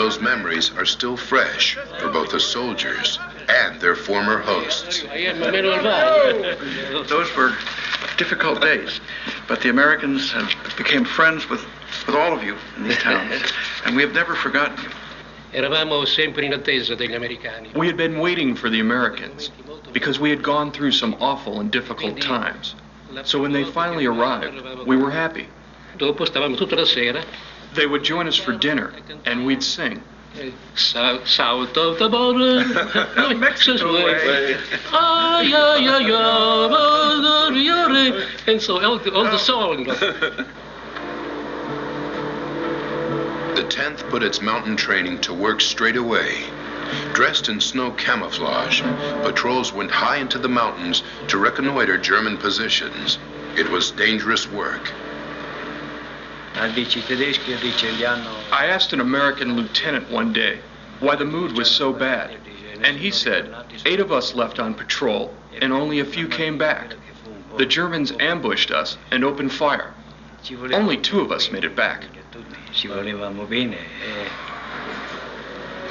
those memories are still fresh for both the soldiers and their former hosts. Those were difficult days, but the Americans became friends with all of you in these towns, and we have never forgotten you. We had been waiting for the Americans because we had gone through some awful and difficult times. So when they finally arrived, we were happy. They would join us for dinner, and we'd sing. South of the border, Mexico way. And so all the song. The 10th put its mountain training to work straight away. Dressed in snow camouflage, patrols went high into the mountains to reconnoiter German positions. It was dangerous work. I asked an American lieutenant one day why the mood was so bad, and he said 8 of us left on patrol and only a few came back. The Germans ambushed us and opened fire. Only 2 of us made it back.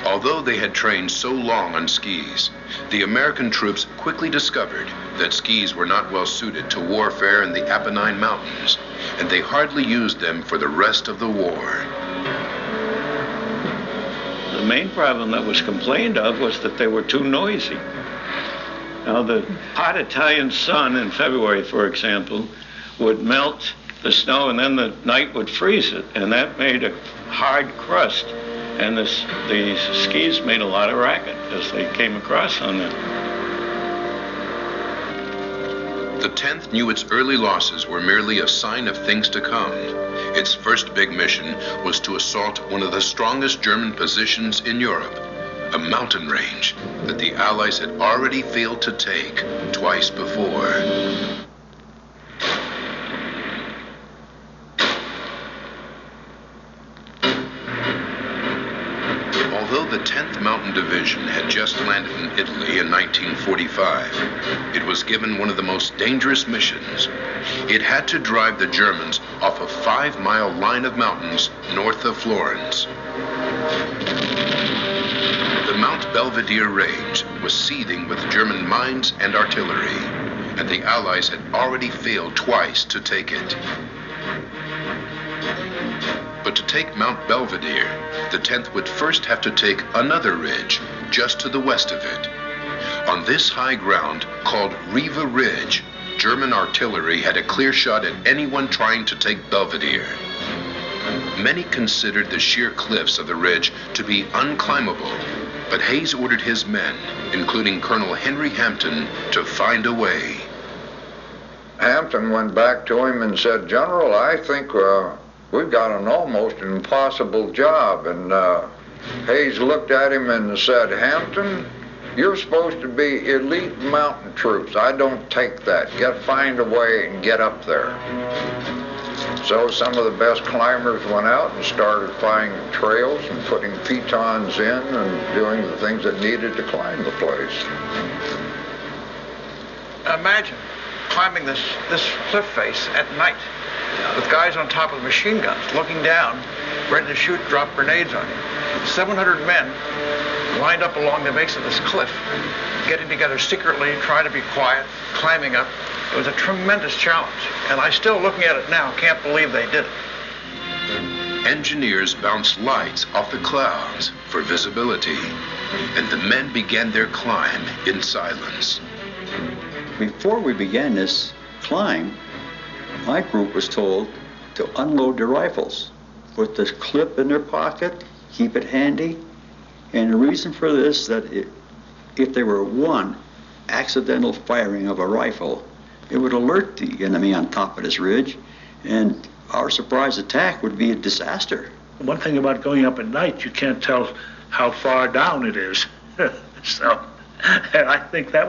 Although they had trained so long on skis, the American troops quickly discovered that skis were not well suited to warfare in the Apennine Mountains, and they hardly used them for the rest of the war. The main problem that was complained of was that they were too noisy. Now, the hot Italian sun in February, for example, would melt the snow and then the night would freeze it, and that made a hard crust. And the skis made a lot of racket as they came across on them. The 10th knew its early losses were merely a sign of things to come. Its first big mission was to assault one of the strongest German positions in Europe, a mountain range that the Allies had already failed to take twice before. Although the 10th Mountain Division had just landed in Italy in 1945, it was given one of the most dangerous missions. It had to drive the Germans off a 5-mile line of mountains north of Florence. The Mount Belvedere range was seething with German mines and artillery, and the Allies had already failed twice to take it. But to take Mount Belvedere, the 10th would first have to take another ridge just to the west of it. On this high ground, called Riva Ridge, German artillery had a clear shot at anyone trying to take Belvedere. Many considered the sheer cliffs of the ridge to be unclimbable, but Hayes ordered his men, including Colonel Henry Hampton, to find a way. Hampton went back to him and said, "General, I think we've got an almost impossible job." And Hayes looked at him and said, "Hampton, you're supposed to be elite mountain troops. I don't take that. Find a way and get up there." So some of the best climbers went out and started finding trails and putting pitons in and doing the things that needed to climb the place. Imagine climbing this cliff face at night with guys on top of machine guns looking down, ready to shoot drop grenades on you. 700 men lined up along the base of this cliff, getting together secretly, trying to be quiet, climbing up. It was a tremendous challenge, and I still, looking at it now, can't believe they did it. Engineers bounced lights off the clouds for visibility, and the men began their climb in silence. Before we began this climb, my group was told to unload their rifles, put this clip in their pocket, keep it handy. And the reason for this, that if there were one accidental firing of a rifle, it would alert the enemy on top of this ridge, and our surprise attack would be a disaster. One thing about going up at night, you can't tell how far down it is. So I think that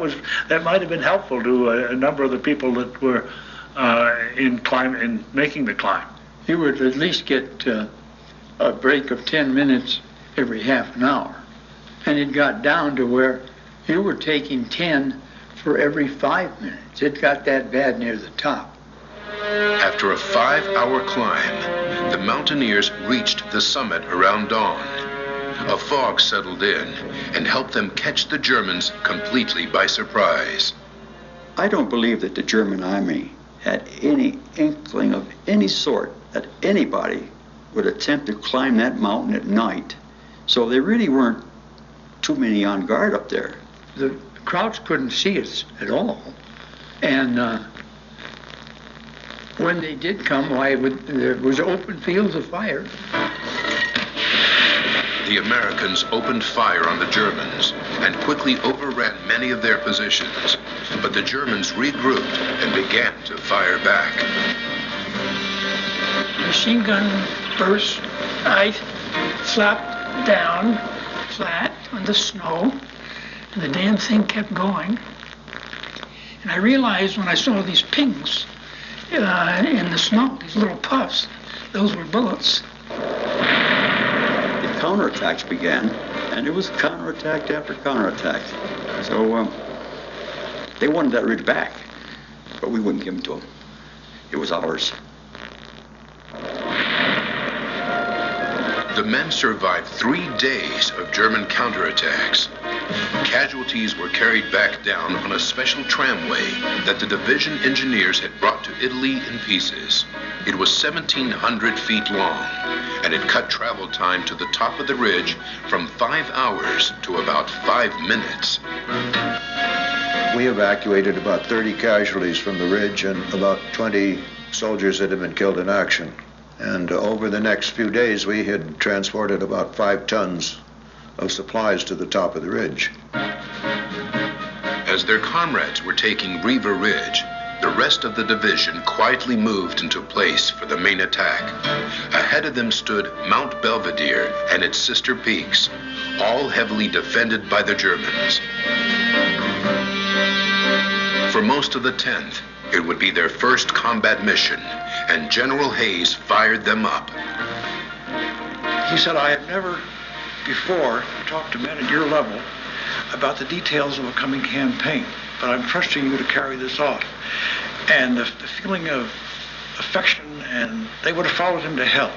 might have been helpful to a number of the people that were in making the climb. You would at least get a break of 10 minutes every half an hour. And it got down to where you were taking 10 for every 5 minutes. It got that bad near the top. After a 5-hour climb, the mountaineers reached the summit around dawn. a fog settled in and helped them catch the Germans completely by surprise. I don't believe that the German army had any inkling of any sort that anybody would attempt to climb that mountain at night. So there really weren't too many on guard up there. The crowds couldn't see us at all. And when they did come, there was open fields of fire. The Americans opened fire on the Germans and quickly overran many of their positions, but the Germans regrouped and began to fire back. Machine gun burst. I flopped down flat on the snow, and the damn thing kept going. And I realized when I saw these pings in the snow, these little puffs, those were bullets. The counterattacks began, and it was counterattack after counterattack. So they wanted that ridge back, but we wouldn't give them to them. It was ours. The men survived 3 days of German counterattacks. Casualties were carried back down on a special tramway that the division engineers had brought to Italy in pieces. It was 1,700 feet long, and it cut travel time to the top of the ridge from 5 hours to about 5 minutes. We evacuated about 30 casualties from the ridge and about 20 soldiers that had been killed in action. And over the next few days, we had transported about 5 tons of supplies to the top of the ridge. As their comrades were taking Riva Ridge, the rest of the division quietly moved into place for the main attack. Ahead of them stood Mount Belvedere and its sister peaks, all heavily defended by the Germans. For most of the 10th, it would be their first combat mission, and General Hayes fired them up. He said, I have never before talked to men at your level about the details of a coming campaign, but I'm trusting you to carry this off. And the feeling of affection, and they would have followed him to hell.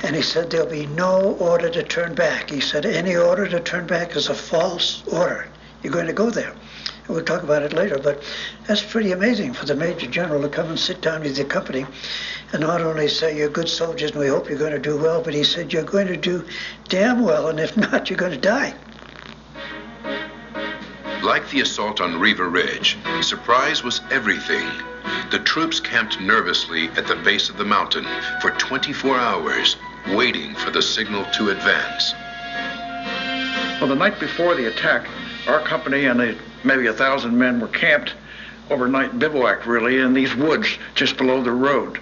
And he said there'll be no order to turn back. He said any order to turn back is a false order. You're going to go there. And we'll talk about it later, but that's pretty amazing for the Major General to come and sit down with the company and not only say you're good soldiers and we hope you're going to do well, but he said you're going to do damn well, and if not, you're going to die. Like the assault on Riva Ridge, surprise was everything. The troops camped nervously at the base of the mountain for 24 hours, waiting for the signal to advance. Well, the night before the attack, our company and maybe 1,000 men were camped overnight bivouac, really, in these woods just below the road.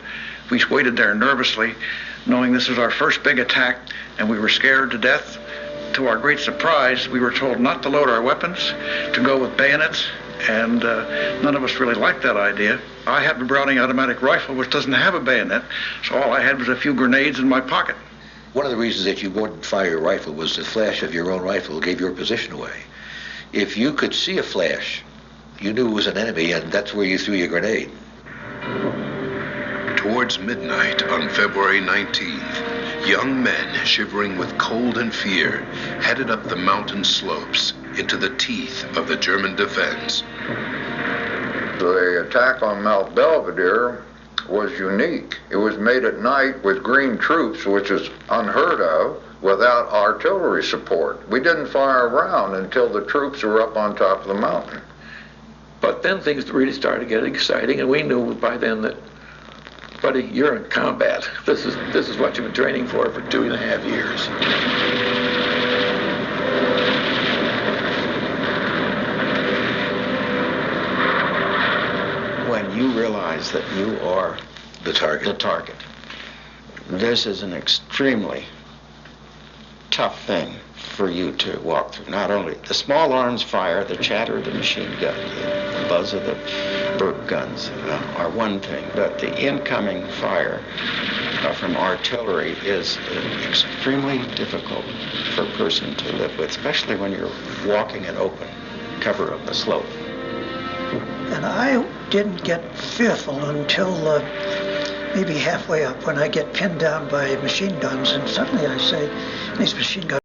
We waited there nervously, knowing this was our first big attack, and we were scared to death. To our great surprise, we were told not to load our weapons, to go with bayonets, and none of us really liked that idea. I have a Browning automatic rifle, which doesn't have a bayonet, so all I had was a few grenades in my pocket. One of the reasons that you wouldn't fire your rifle was the flash of your own rifle gave your position away. If you could see a flash, you knew it was an enemy, and that's where you threw your grenade. Towards midnight on February 19th, young men shivering with cold and fear headed up the mountain slopes into the teeth of the German defense. The attack on Mount Belvedere was unique. It was made at night with green troops, which is unheard of, without artillery support. We didn't fire a round until the troops were up on top of the mountain. But then things really started to get exciting, and we knew by then that, buddy, you're in combat. This is what you've been training for 2.5 years. When you realize that you are the target, this is an extremely tough thing for you to walk through. Not only the small arms fire, the chatter of the machine gun, the buzz of the Berg guns are one thing, but the incoming fire from artillery is extremely difficult for a person to live with, especially when you're walking an open cover of the slope. And I didn't get fearful until maybe halfway up when I get pinned down by machine guns, and suddenly I say, these machine guns